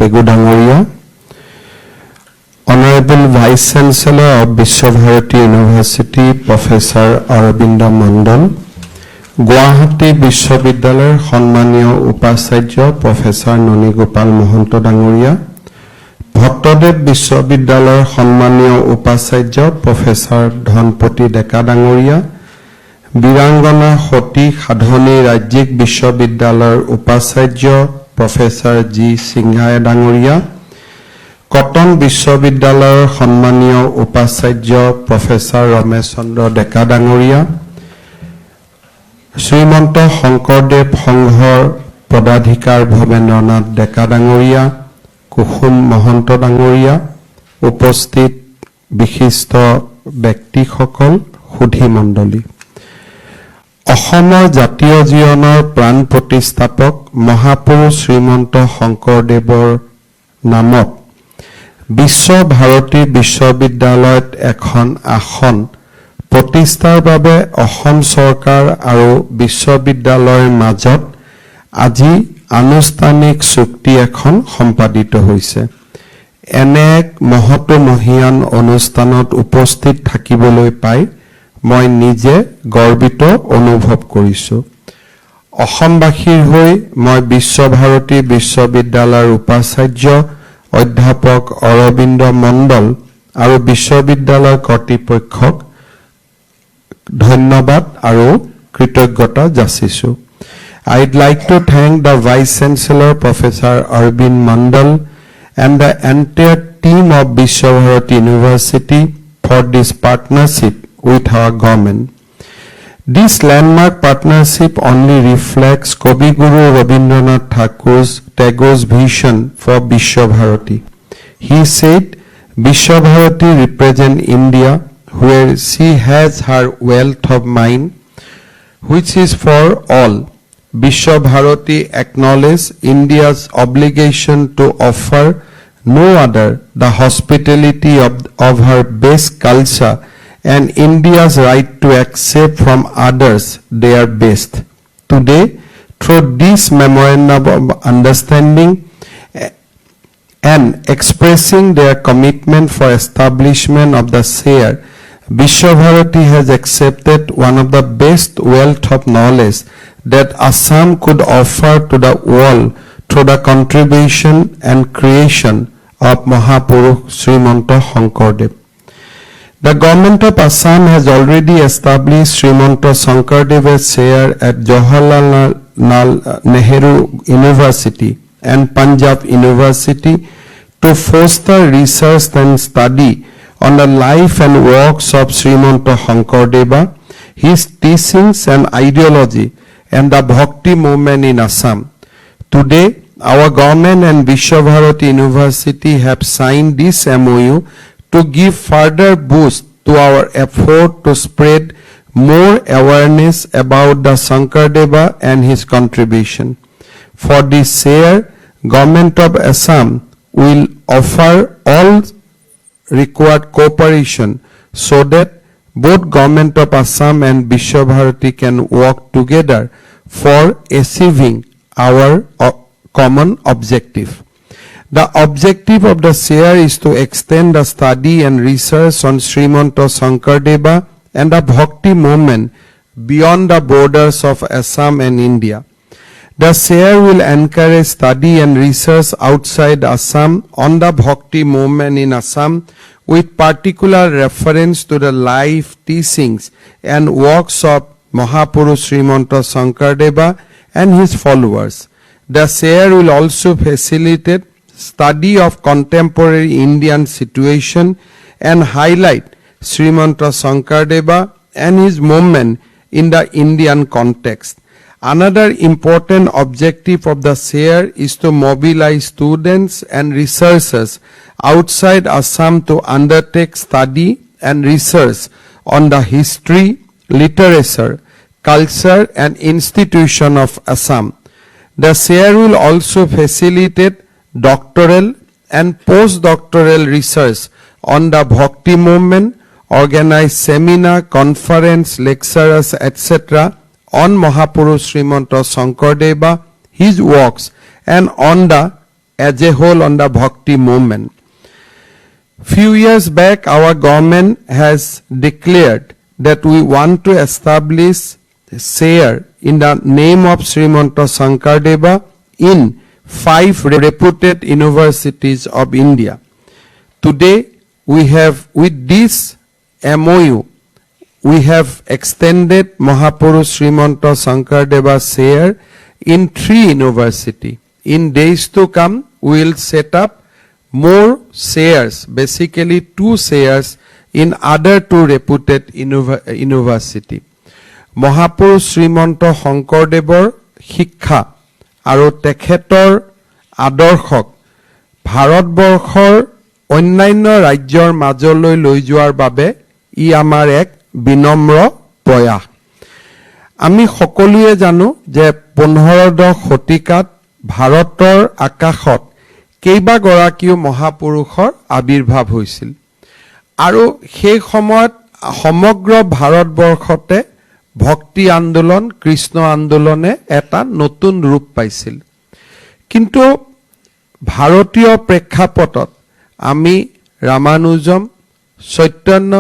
Pegu Dangoria, Honorable Vice Chancellor of Vishwabharati University, Professor Arabinda Mandal, Guwahati Vishwavidyalaya Honmaniya Upacharya, Professor Noni Gopal Mohanto Dangoria, Bhattodev Vishwavidyalaya Honmaniya Upacharya, Professor Dhanpati Deka Dangoria, Birangana Hoti Khadhoni Rajyik Vishwavidyalaya Upacharya, Professor G. Singhaya Dangoria, Cotton Vishwavidyalaya Honmaniya Upacharya, Professor Ramesh Chandra Deka Dangoria, Srimanto Shonkordev Sanghor Pradhikar Bhavendranath Deka Dangoria, Kuhum Mohanto Dangoria, Uposthit Bishishto Byaktishokol, Sudhi Mondoli. অসমৰ জাতীয় জীৱনৰ প্ৰাণ প্ৰতিষ্ঠাপক মহাপুৰুষ শ্ৰীমন্ত শংকৰদেৱৰ নামত বিশ্ব ভাৰতী বিশ্ববিদ্যালয়ত এখন আসন প্ৰতিষ্ঠাৰ বাবে অসম চৰকাৰ আৰু বিশ্ববিদ্যালয়ৰ মাজত আজি আনুষ্ঠানিক চুক্তি এখন সম্পাদিত হৈছে। এনে এক মহৎমহীয়ান অনুষ্ঠানত উপস্থিত থাকিবলৈ পাই মই নিজে গৰ্বিত অনুভৱ কৰিছো। অসমবাসীৰ হৈ মই বিশ্বভাৰতী বিশ্ববিদ্যালয়ৰ উপাচাৰ্য অধ্যাপক অৰবিন্দ মণ্ডল আৰু বিশ্ববিদ্যালয় কৰ্তৃপক্ষক ধন্যবাদ আৰু কৃতজ্ঞতা যাচিছো। I'd like to thank the Vice Chancellor Professor Arvind Mandal and the entire team of Vishwabharati University for this partnership with our government. This landmark partnership only reflects Kavi Guru Rabindranath Tagore's vision for Vishwabharati. He said, Vishwabharati represents India, where she has her wealth of mind, which is for all. Vishwabharati acknowledges India's obligation to offer no other the hospitality of her best culture and India's right to accept from others their best. Today, through this memorandum of understanding and expressing their commitment for establishment of the share, Vishwabharati has accepted one of the best wealth of knowledge that Assam could offer to the world through the contribution and creation of Mahapurush Srimanta Shankardev. The government of Assam has already established Srimanta Shankardev's share at Jawaharlal Nehru University and Punjab University to foster research and study on the life and works of Srimanta Shankardeva, his teachings and ideology, and the Bhakti movement in Assam. Today, our government and Vishwabharati University have signed this MOU to give further boost to our effort to spread more awareness about the Shankardeva and his contribution. For this share, Government of Assam will offer all required cooperation so that both Government of Assam and Vishwabharati can work together for achieving our common objective. The objective of the share is to extend the study and research on Srimanta Shankardeva and the Bhakti movement beyond the borders of Assam and India. The share will encourage study and research outside Assam on the Bhakti movement in Assam with particular reference to the life, teachings and works of Mahapurush Srimanta Shankardeva and his followers. The share will also facilitate study of contemporary Indian situation and highlight Srimanta Shankardeva and his movement in the Indian context. Another important objective of the share is to mobilize students and researchers outside Assam to undertake study and research on the history, literature, culture and institution of Assam. The share will also facilitate doctoral and postdoctoral research on the Bhakti movement, organize seminar, conference, lectures, etc. on Mahapurush Srimanta Shankardeva, his works, and on the as a whole on the Bhakti movement. Few years back, our government has declared that we want to establish Sayer in the name of Srimanta Shankardeva in 5 reputed universities of India. Today, with this MOU, we have extended Mahapurush Srimanta Shankardeva Sayer in 3 universities. In days to come, we will set up more Sayers, basically 2 Sayers in other 2 reputed university. Mahapurush Srimanta Shankardevar শিক্ষা আৰু তেখেতৰ আদৰ্শক ভাৰতবৰ্ষৰ অন্যান্য ৰাজ্যৰ মাজলৈ লৈ যোৱাৰ বাবে ই আমাৰ এক বিনম্ৰ প্ৰয়াস। আমি সকলোৱে জানো যে 15 শতিকাত ভাৰতৰ আকাশত কেইবাগৰাকীও মহাপুৰুষৰ আবিৰ্ভাৱ হৈছিল আৰু সেই সময়ত সমগ্ৰ ভাৰতবৰ্ষতে ভক্তি আন্দোলন কৃষ্ণ আন্দোলনে এটা নতুন ৰূপ পাইছিল। কিন্তু ভাৰতীয় প্ৰেক্ষাপটত আমি ৰামানুজম চৈতন্য